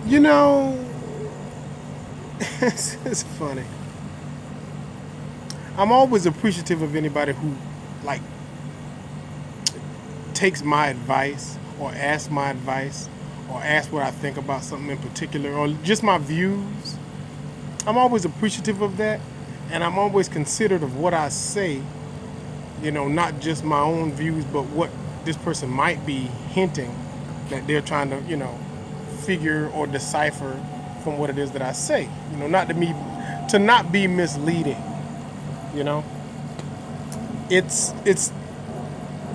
You know, it's funny. I'm always appreciative of anybody who, like, takes my advice or asks my advice or asks what I think about something in particular or just my views. I'm always appreciative of that, and I'm always considerate of what I say. Not just my own views, but what this person might be hinting that they're trying to, figure or decipher from what it is that I say. Not to not be misleading. You know, it's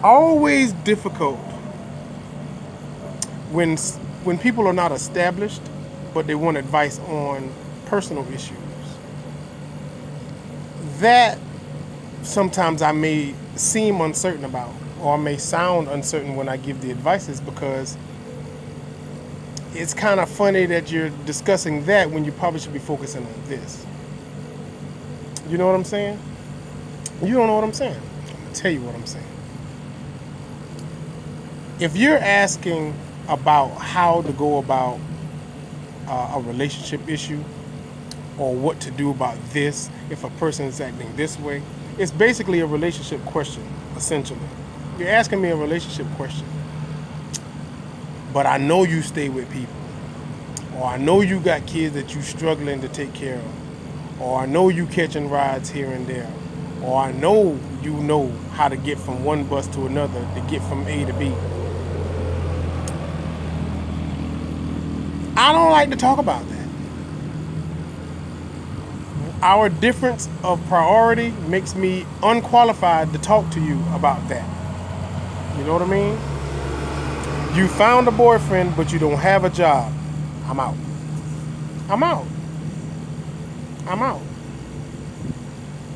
always difficult when when people are not established, but they want advice on personal issues. That sometimes I may seem uncertain about, or I may sound uncertain when I give the advices because it's kind of funny that you're discussing that when you probably should be focusing on this. You know what I'm saying? You don't know what I'm saying. I'm gonna tell you what I'm saying. If you're asking about how to go about a relationship issue or what to do about this if a person is acting this way, it's basically a relationship question, essentially. You're asking me a relationship question, but I know you stay with people, or I know you got kids that you struggling to take care of, or I know you catching rides here and there, or I know you know how to get from one bus to another to get from A to B. I don't like to talk about that. Our difference of priority makes me unqualified to talk to you about that. You know what I mean? You found a boyfriend, but you don't have a job. I'm out. I'm out. I'm out.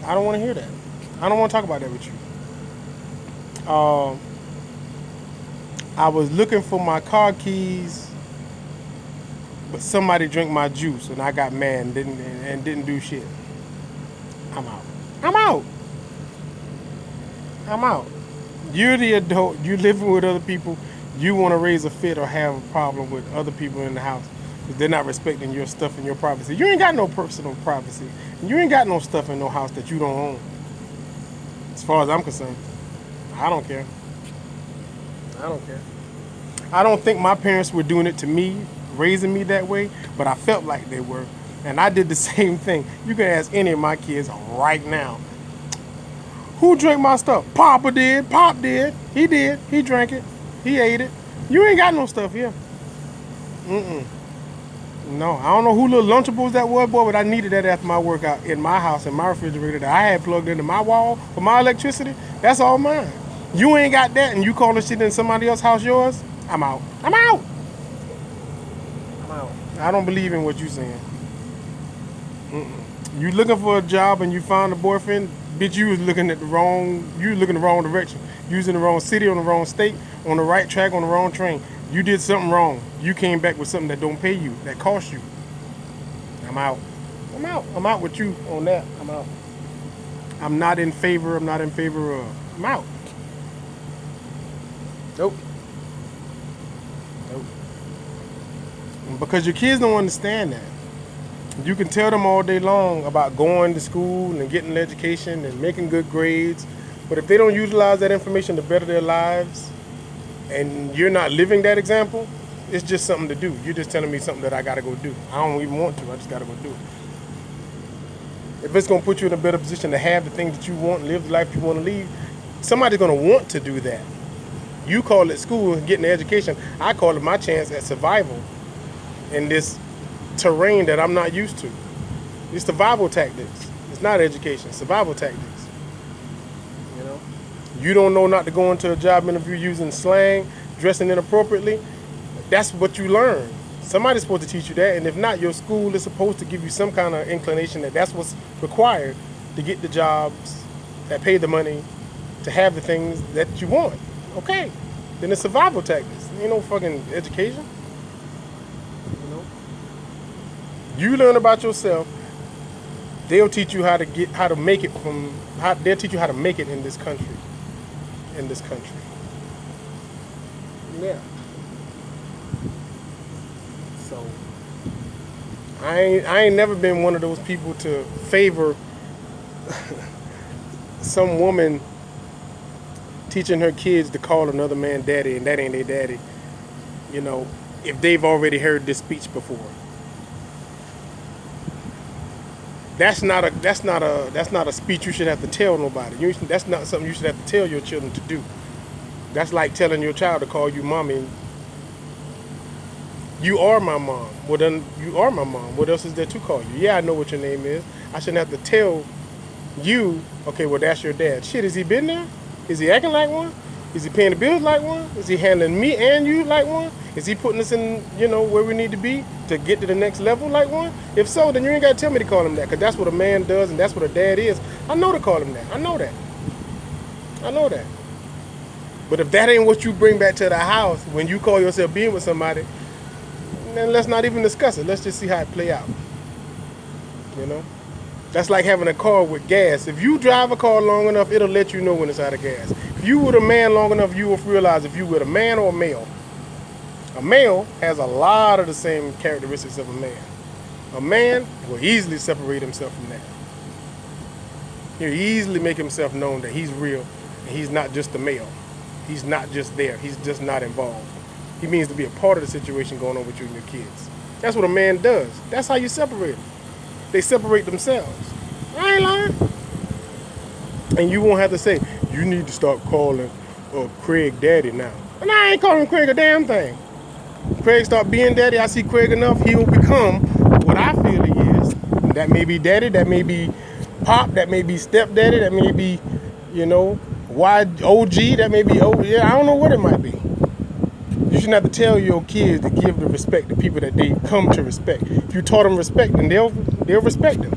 I don't want to hear that. I don't want to talk about that with you. Um, I was looking for my car keys, but somebody drank my juice, and I got mad and didn't do shit. I'm out. I'm out. I'm out. You're the adult. You living with other people. You want to raise a fit or have a problem with other people in the house because they're not respecting your stuff and your privacy. You ain't got no personal privacy. You ain't got no stuff in no house that you don't own. As far as I'm concerned, I don't care. I don't care. I don't think my parents were doing it to me, raising me that way, but I felt like they were. And I did the same thing. You can ask any of my kids right now. Who drank my stuff? Papa did. Pop did. He did. He drank it. He ate it. You ain't got no stuff here. No, I don't know who little Lunchables that was, boy, but I needed that after my workout in my house, in my refrigerator that I had plugged into my wall for my electricity. That's all mine. You ain't got that, and you calling shit in somebody else's house yours? I'm out. I'm out. I'm out. I don't believe in what you saying. You looking for a job and you found a boyfriend, bitch, you was looking at the wrong, you was looking the wrong direction. You was in the wrong city, on the wrong state, on the right track, on the wrong train. You did something wrong. You came back with something that don't pay you, that cost you. I'm out. I'm out. I'm out with you on that. I'm out. I'm not in favor. I'm not in favor of. I'm out. Nope. Nope. Because your kids don't understand that. You can tell them all day long about going to school and getting an education and making good grades, but if they don't utilize that information to better their lives, and you're not living that example, it's just something to do. You're just telling me something that I gotta go do. I don't even want to. I just gotta go do it. If it's gonna put you in a better position to have the things that you want, live the life you want to live, somebody's gonna want to do that. You call it school and getting an education. I call it my chance at survival in this terrain that I'm not used to. It's survival tactics. It's not education. Survival tactics. You know, you don't know not to go into a job interview using slang, dressing inappropriately. That's what you learn. Somebody's supposed to teach you that, and if not, your school is supposed to give you some kind of inclination that that's what's required to get the jobs that pay the money to have the things that you want. Okay, then it's survival tactics. Ain't no fucking education. You know, you learn about yourself. They'll teach you how to make it they'll teach you how to make it in this country. In this country. Yeah. So I ain't never been one of those people to favor some woman teaching her kids to call another man daddy and that ain't their daddy, you know, if they've already heard this speech before. That's not a speech you should have to tell nobody. That's not something you should have to tell your children to do. That's like telling your child to call you mommy. You are my mom. Well, then you are my mom. What else is there to call you? Yeah, I know what your name is. I shouldn't have to tell you, okay, well, that's your dad. Shit, has he been there? Is he acting like one? Is he paying the bills like one? Is he handling me and you like one? Is he putting us in, where we need to be to get to the next level like one? If so, then you ain't got to tell me to call him that, because that's what a man does and that's what a dad is. I know to call him that. I know that. But if that ain't what you bring back to the house when you call yourself being with somebody, then let's not even discuss it. Let's just see how it play out. That's like having a car with gas. If you drive a car long enough, it'll let you know when it's out of gas. If you with a man long enough, you will realize if you with a man or a male. A male has a lot of the same characteristics of a man. A man will easily separate himself from that. He'll easily make himself known that he's real and he's not just a male. He's not just there. He's just not involved. He means to be a part of the situation going on with you and your kids. That's what a man does. That's how you separate them. They separate themselves. I ain't lying. And you won't have to say, you need to start calling Craig daddy now. And I ain't calling Craig a damn thing. Craig start being daddy, I see Craig enough, he will become what I feel he is. That may be daddy, that may be pop, that may be stepdaddy, that may be, OG, that may be OG. I don't know what it might be. You shouldn't have to tell your kids to give the respect to people that they come to respect. If you taught them respect, then they'll respect them.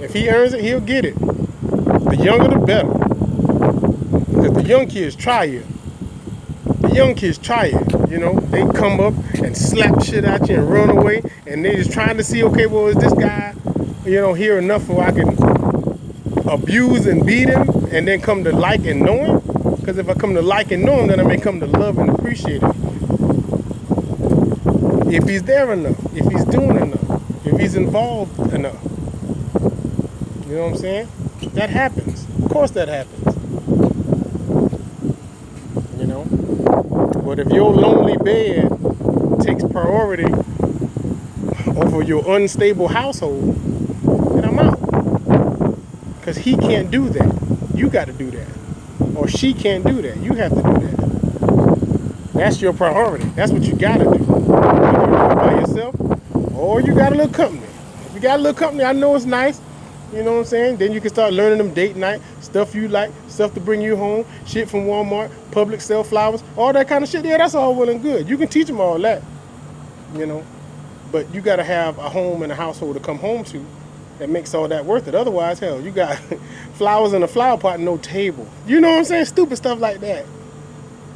If he earns it, he'll get it. The younger the better. Because the young kids try it. They come up and slap shit at you and run away, and they just trying to see, okay, well, is this guy, here enough so I can abuse and beat him and then come to like and know him? Because if I come to like and know him, then I may come to love and appreciate him. If he's there enough, if he's doing enough, if he's involved enough. You know what I'm saying? That happens. Of course that happens. But if your lonely bed takes priority over your unstable household, then I'm out. Because he can't do that. You got to do that. Or she can't do that. You have to do that. That's your priority. That's what you got to do. You do it by yourself, or you got a little company. If you got a little company, I know it's nice. You know what I'm saying? Then you can start learning them date night, stuff you like, stuff to bring you home, shit from Walmart, Publix sell flowers, all that kind of shit. Yeah, that's all well and good. You can teach them all that, But you got to have a home and a household to come home to that makes all that worth it. Otherwise, hell, you got flowers in a flower pot and no table. You know what I'm saying? Stupid stuff like that.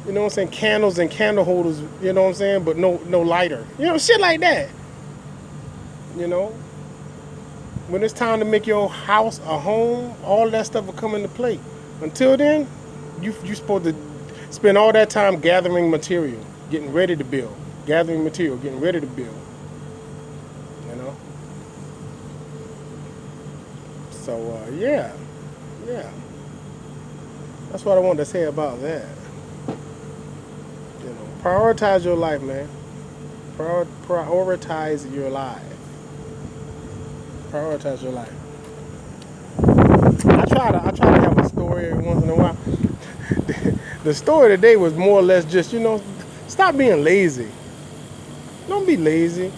You know what I'm saying? Candles and candle holders, you know what I'm saying? But no lighter. Shit like that. When it's time to make your house a home, all that stuff will come into play. Until then, you're supposed to spend all that time gathering material, getting ready to build, gathering material, getting ready to build. So, yeah. That's what I wanted to say about that. Prioritize your life, man. Prioritize your life. Prioritize your life. I try to have a story every once in a while. The story today was more or less just, stop being lazy. Don't be lazy.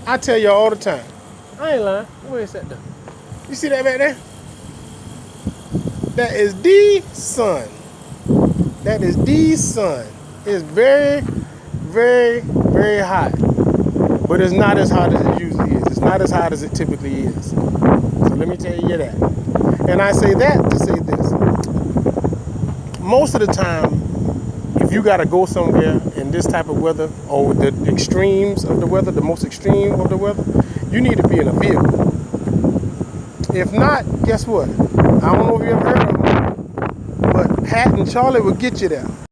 I tell y'all all the time. I ain't lying. Where is that though? You see that back there? That is the sun. That is the sun. It's very, very, very hot. But it's not as hot as it usually is. It's not as hot as it typically is. So let me tell you that. And I say that to say this. Most of the time, if you got to go somewhere in this type of weather, or the extremes of the weather, the most extreme of the weather, you need to be in a vehicle. If not, guess what? I don't know if you ever heard of them, but Pat and Charlie will get you there.